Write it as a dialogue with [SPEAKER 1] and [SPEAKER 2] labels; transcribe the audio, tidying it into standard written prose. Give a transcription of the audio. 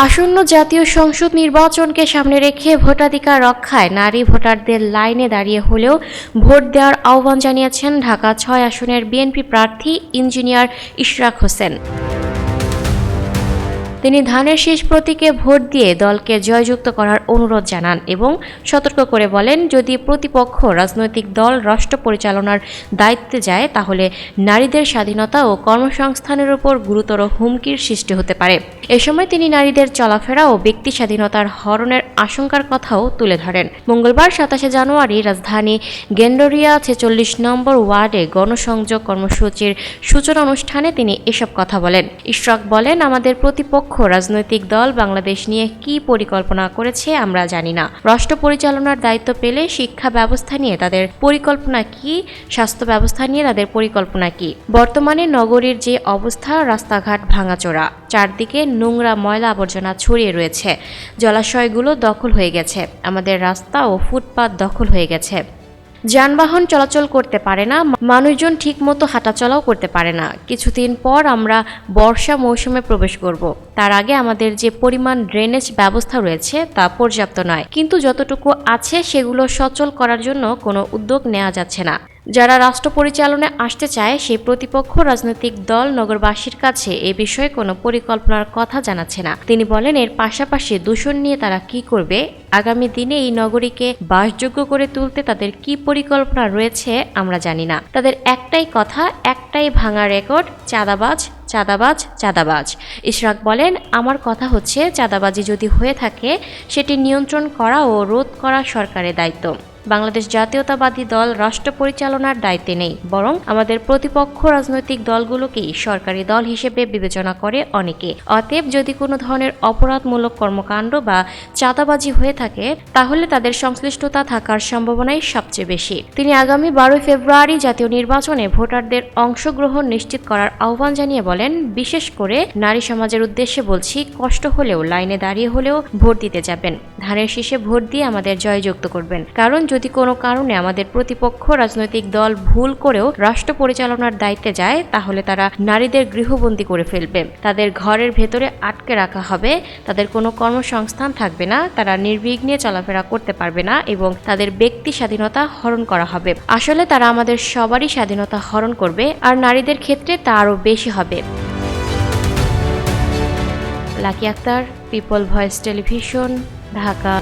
[SPEAKER 1] আসন্ন জাতীয় সংসদ নির্বাচনকে সামনে রেখে ভোটাধিকার রক্ষায় নারী ভোটারদের লাইনে দাঁড়িয়ে হলেও ভোট দেওয়ার আহ্বান জানিয়েছেন ঢাকা ৬ আসনের বিএনপি প্রার্থী ইঞ্জিনিয়ার ইশরাক হোসেন। তিনি ধানের শীষ প্রতীকে ভোট দিয়ে দলকে জয়যুক্ত করার অনুরোধ জানান এবং সতর্ক করে বলেন, যদি প্রতিপক্ষ রাজনৈতিক দল রাষ্ট্র পরিচালনার দায়িত্বে যায় তাহলে নারীদের স্বাধীনতা ও কর্মসংস্থানের উপর গুরুতর হুমকির সৃষ্টি হতে পারে। এ সময় তিনি নারীদের চলাফেরা ও ব্যক্তি স্বাধীনতার হরণের আশঙ্কার কথাও তুলে ধরেন। মঙ্গলবার ২৭ জানুয়ারি রাজধানী গেন্ডরিয়া ৪৬ নম্বর ওয়ার্ডে গণসংযোগ কর্মসূচির সূচনা অনুষ্ঠানে তিনি এসব কথা বলেন। ইশরাক বলেন, আমাদের প্রতিপক্ষ রাজনৈতিক দল বাংলাদেশ নিয়ে কি পরিকল্পনা করেছে আমরা জানি না। রাষ্ট্র পরিচালনার দায়িত্ব পেলে শিক্ষা ব্যবস্থা নিয়ে তাদের পরিকল্পনা কি, স্বাস্থ্য ব্যবস্থা নিয়ে তাদের পরিকল্পনা কি। বর্তমানে নগরীর যে অবস্থা, রাস্তাঘাট ভাঙাচোরা, চারদিকে নোংরা ময়লা আবর্জনা ছড়িয়ে রয়েছে, জলাশয়গুলো দখল হয়ে গেছে, আমাদের রাস্তা ও ফুটপাত দখল হয়ে গেছে, যানবাহন চলাচল করতে পারে না, মানুষজন ঠিকমতো হাঁটাচলাও করতে পারে না। কিছুদিন পর আমরা বর্ষা মৌসুমে প্রবেশ করব। তার আগে আমাদের যে পরিমাণ ড্রেনেজ ব্যবস্থা রয়েছে তা পর্যাপ্ত নয়, কিন্তু যতটুকু আছে সেগুলো সচল করার জন্য কোনো উদ্যোগ নেওয়া যাচ্ছে না। যারা রাষ্ট্র পরিচালনায় আসতে চায় সেই প্রতিপক্ষ রাজনৈতিক দল নগরবাসীর কাছে এ বিষয়ে কোনো পরিকল্পনার কথা জানাচ্ছে না। তিনি বলেন, এর পাশাপাশি দূষণ নিয়ে তারা কি করবে, আগামী দিনে এই নগরীকে বাসযোগ্য করে তুলতে তাদের কি পরিকল্পনা রয়েছে আমরা জানি না। তাদের একটাই কথা, একটাই ভাঙা রেকর্ড, চাঁদাবাজ, চাঁদাবাজ, চাঁদাবাজ। ইশরাক বলেন, আমার কথা হচ্ছে, চাঁদাবাজি যদি হয়ে থাকে সেটি নিয়ন্ত্রণ করা ও রোধ করা সরকারের দায়িত্ব। বাংলাদেশ জাতীয়তাবাদী দল রাষ্ট্র পরিচালনার দায়িত্বে নেই, বরং আমাদের প্রতিপক্ষ রাজনৈতিক দলগুলোকেই সরকারি দল হিসেবে বিবেচনা করে অনেকে। অতএব যদি কোনো ধরনের অপরাধমূলক কর্মকাণ্ড বা চাঁদাবাজি হয়ে থাকে তাহলে তাদের সংশ্লিষ্টতা থাকার সম্ভাবনাই সবচেয়ে বেশি। তিনি আগামী ১২ ফেব্রুয়ারি জাতীয় নির্বাচনে ভোটারদের অংশগ্রহণ নিশ্চিত করার আহ্বান জানিয়ে বলেন, বিশেষ করে নারী সমাজের উদ্দেশ্যে বলছি, কষ্ট হলেও লাইনে দাঁড়িয়ে হলেও ভোট দিতে যাবেন, ধানের শীষে ভোট দিয়ে আমাদের জয়যুক্ত করবেন। কারণ যদি কোনো কারণে আমাদের প্রতিপক্ষ রাজনৈতিক দল ভুল করেও রাষ্ট্র পরিচালনার দায়িত্বে যায় তাহলে তারা নারীদের গৃহবন্দী করে ফেলবে, তাদের ঘরের ভেতরে আটকে রাখা হবে, তাদের কোনো কর্মসংস্থান থাকবে না, তারা নির্বিঘ্নে চলাফেরা করতে পারবে না এবং তাদের ব্যক্তি স্বাধীনতা হরণ করা হবে। আসলে তারা আমাদের সবারই স্বাধীনতা হরণ করবে, আর নারীদের ক্ষেত্রে তা আরও বেশি হবে। Lucky Akter, people voice television, Dhaka.